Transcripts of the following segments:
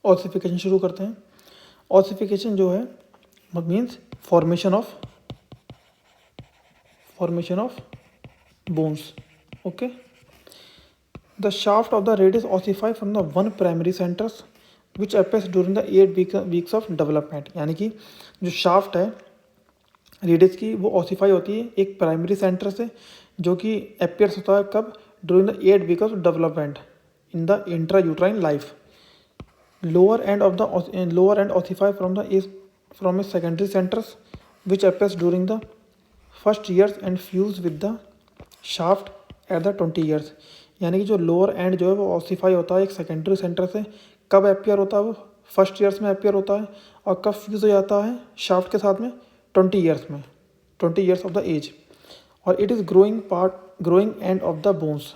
Ossification शुरू करते हैं। ऑसिफिकेशन जो है means formation of bones. Okay, the shaft of the radius ossify from the one primary centres which appears during the 8 weeks of development. यानी कि जो shaft है रेडियस की वो ऑसिफाई होती है एक प्राइमरी सेंटर से, जो कि अपेयर्स होता है कब, during the 8 weeks of development in the intra uterine life. Lower and ossify from its secondary centers which appears during the first years and fuse with the shaft at the 20 years। यानी कि जो lower and जो है वो ossify होता है एक secondary centre से, कब अपियर होता है वो फर्स्ट ईयर्स में अपियर होता है, और कब फ्यूज़ हो जाता है शाफ्ट के साथ में 20 ईयर्स में, 20 ईयर्स ऑफ द एज। और it is growing end of the bones.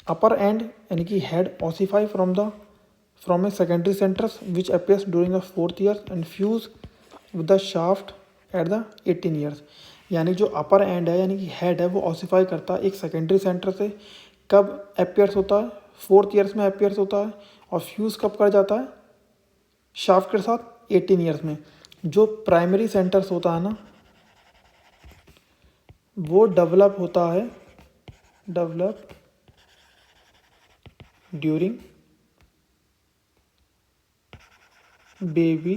Upper and यानी कि head ossify from a secondary centres which appears during the 4th year and fuse with the shaft at the 18 years. यानी जो अपर and है यानी कि head है वो ossify करता है एक सेकेंडरी सेंटर से, कब अपियर्स होता है 4th ईयर्स में अपियर्स होता है, और फ्यूज़ कब कर जाता है शाफ्ट के साथ 18 ईयर्स में। जो प्राइमरी सेंटर्स होता है ना वो डेवलप होता है ड्यूरिंग बेबी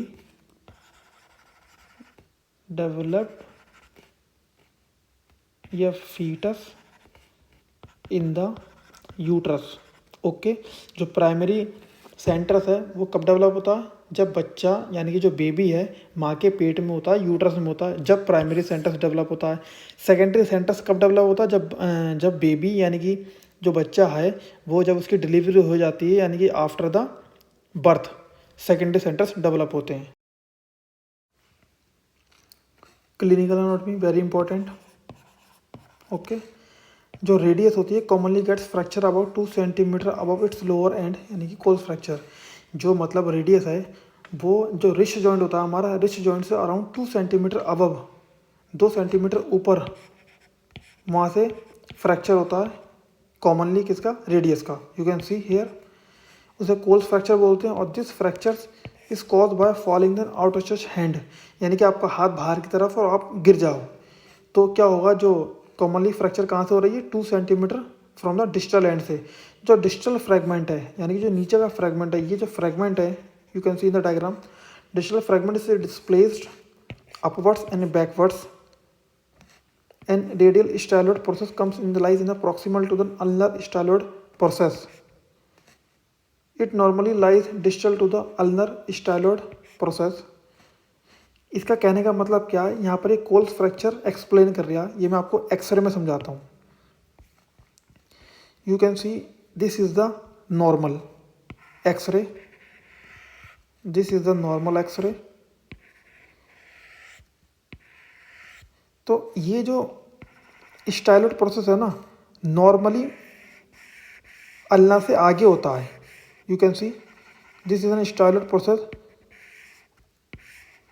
डेवलप या foetus in the uterus. Okay, जो प्राइमरी सेंटर्स है वो कब डेवलप होता है, जब बच्चा यानी कि जो बेबी है माँ के पेट में होता है, यूट्रस में होता है, जब प्राइमरी सेंटर्स डेवलप होता है। सेकेंडरी सेंटर्स कब डेवलप होता है, जब बेबी यानी कि जो बच्चा है वो जब उसकी डिलीवरी हो जाती है, यानी कि after the birth secondary centres develop होते हैं। Clinical anatomy very important. Okay, जो रेडियस होती है commonly gets fracture about 2 centimetre above its lower end, यानी कि कोल्स फ्रैक्चर। जो मतलब रेडियस है वो जो रिस्ट जॉइंट होता है हमारा, रिस्ट जॉइंट से अराउंड 2 सेंटीमीटर अबव, 2 सेंटीमीटर ऊपर वहाँ से फ्रैक्चर होता है कॉमनली किसका, रेडियस का। यू कैन सी हेयर, उसे कोल्स फ्रैक्चर बोलते हैं। और this fracture is cause by falling then out of stretch hand, यानी कि आपका हाथ बाहर की तरफ और आप गिर जाओ तो क्या होगा। जो कॉमनली फ्रैक्चर कहाँ से हो रही है, 2 centimetre from the distal end से। जो डिस्टल फ्रैगमेंट है यानी कि जो नीचे का फ्रैगमेंट है, ये जो फ्रैगमेंट है you can see in the diagram, distal fragment is displaced upwards and backwards and radial styloid process comes in the lies in the proximal to the ulnar styloid process. It normally lies distal to the ulnar styloid process. इसका कहने का मतलब क्या है, यहाँ पर एक Coles fracture explain कर रहा है, ये मैं आपको एक्सरे में समझाता हूँ। You can see this is the normal x-ray, this is the normal x-ray. तो ये जो स्टाइलोइड प्रोसेस है ना नॉर्मली अल्ना से आगे होता है। You can see this is an styloid process,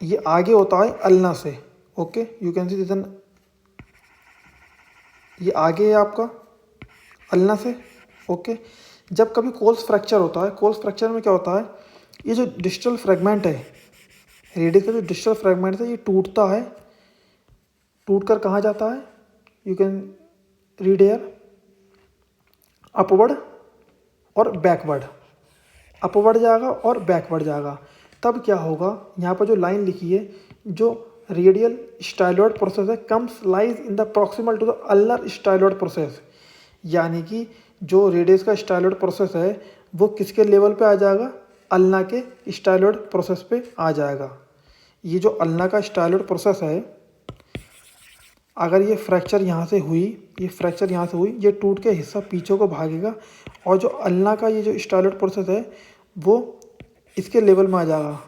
ये आगे होता है अल्ना से। Okay, you can see this an, ये आगे है आपका अल्ना से। ओके, जब कभी कोल्स फ्रैक्चर होता है, कोल्स फ्रैक्चर में क्या होता है, ये जो डिस्टल फ्रैगमेंट है रेडियस का, जो डिस्टल फ्रैगमेंट है ये टूटता है, टूटकर कहाँ जाता है, you can read here, upward और बैकवर्ड, अपवर्ड जाएगा और बैकवर्ड जाएगा। तब क्या होगा, यहाँ पर जो लाइन लिखी है, जो रेडियल स्टाइलोइड प्रोसेस है comes lies in the proximal to the ulnar styloid process. यानी कि जो रेडियस का स्टाइलोइड प्रोसेस है वो किसके लेवल पे आ जाएगा, अल्ना के स्टाइलोइड प्रोसेस पे आ जाएगा। ये जो अल्ना का स्टाइलोइड प्रोसेस है, अगर ये फ्रैक्चर यहाँ से हुई, ये फ्रैक्चर यहाँ से हुई, ये टूट के हिस्सा पीछे को भागेगा, और जो अल्ना का ये जो स्टाइलोइड प्रोसेस है वो इसके लेवल में आ जाएगा,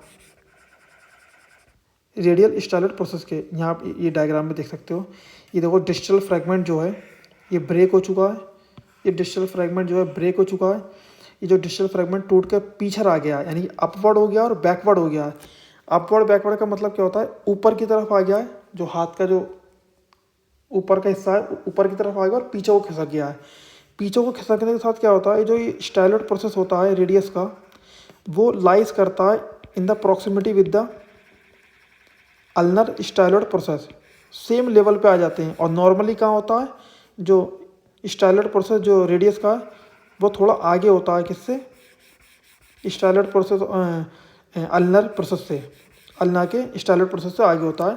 रेडियल स्टाइलोइड प्रोसेस के। यहाँ आप ये डायग्राम में देख सकते हो, ये देखो डिस्टल फ्रैगमेंट जो है ये ब्रेक हो चुका है, ये डिस्टल फ्रैगमेंट जो है ब्रेक हो चुका है। ये जो डिस्टल फ्रैगमेंट टूट के पीछे आ गया है, यानी अपवर्ड हो गया और बैकवर्ड हो गया है। अपवर्ड बैकवर्ड का मतलब क्या होता है, ऊपर की तरफ आ गया है, जो हाथ का जो ऊपर का हिस्सा है ऊपर की तरफ आ गया और पीछे को खिसक गया है। पीछे को खिसकने के साथ क्या होता है, जो ये स्टाइलोइड प्रोसेस होता है रेडियस का, वो लाइज करता है in the proximity with the ulnar styloid process, same level पे आ जाते हैं। और नॉर्मली कहाँ होता है, जो स्टाइलोइड प्रोसेस जो रेडियस का है, वो थोड़ा आगे होता है किससे, स्टाइलोइड प्रोसेस अल्नर प्रोसेस से, अल्ना के स्टाइलोइड प्रोसेस से आगे होता है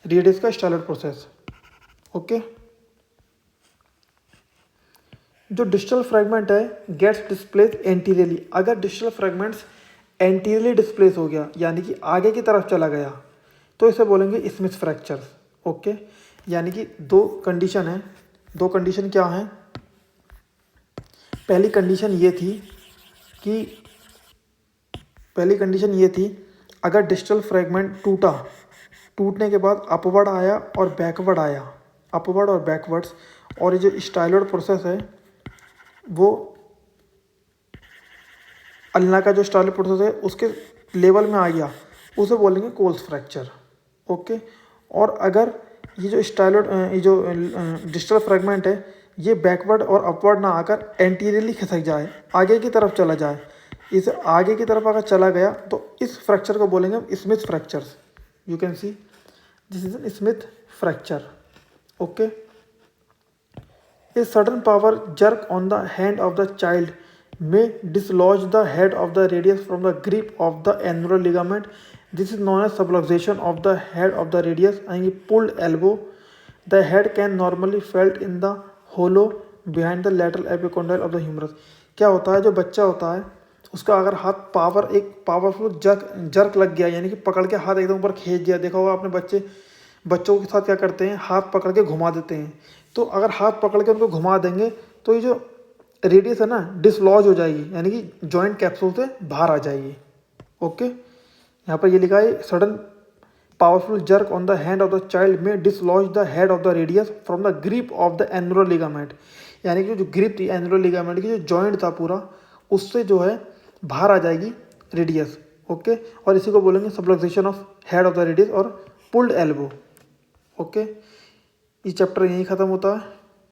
रेडियस का स्टाइलोइड प्रोसेस। ओके, जो डिस्टल फ्रेगमेंट है गेट्स डिस्प्लेस एंटीरियरली, अगर डिस्टल फ्रेगमेंट्स एंटीरियरली डिस्प्लेस हो गया यानी कि आगे की तरफ चला गया तो इसे बोलेंगे स्मिथ फ्रैक्चर्स। ओके, यानी कि दो कंडीशन है, दो कंडीशन क्या हैं, पहली कंडीशन ये थी कि अगर डिस्टल फ्रेगमेंट टूटा, टूटने के बाद अपवर्ड आया और बैकवर्ड आया, अपवर्ड और बैकवर्ड्स, और ये जो स्टाइलोइड प्रोसेस है वो अल्ना का जो स्टाइलोइड प्रोसेस है उसके लेवल में आ गया, उसे बोलेंगे कोल्स फ्रैक्चर। ओके, और अगर ये जो स्टाइलोइड ये जो डिस्टल फ्रेगमेंट है ये बैकवर्ड और अपवर्ड ना आकर एंटीरियरली खिसक जाए, आगे की तरफ चला जाए, इसे आगे की तरफ अगर चला गया तो इस फ्रैक्चर को बोलेंगे हम Smith fractures. You can see this is N Smith fracture. Okay, A sudden power jerk on the hand of the child may dislodge the head of the radius from the grip of the annular ligament. This is known as subluxation of the head of the radius and a pulled elbow. The head can normally felt in the hollow behind the lateral epicondyle of the humerus. क्या होता है, जो बच्चा होता है उसका अगर हाथ पावरफुल जर्क लग गया, यानी कि पकड़ के हाथ एकदम ऊपर खींच दिया, देखा होगा आपने बच्चों के साथ क्या करते हैं, हाथ पकड़ के घुमा देते हैं। तो अगर हाथ पकड़ के उनको घुमा देंगे तो ये जो रेडियस है ना डिसलॉज हो जाएगी, यानी कि जॉइंट कैप्सूल से बाहर आ जाएगी। ओके, यहाँ पर ये लिखा है sudden powerful jerk on the hand of the child may dislodge the head of the radius from the grip of the annular ligament, यानी कि जो ग्रिप थी एनुलर लिगामेंट की, जो जॉइंट था पूरा, उससे जो है बाहर आ जाएगी रेडियस। ओके, और इसी को बोलेंगे subluxation of head of the radius और पुल्ड एल्बो। ओके, ये चैप्टर यहीं ख़त्म होता है।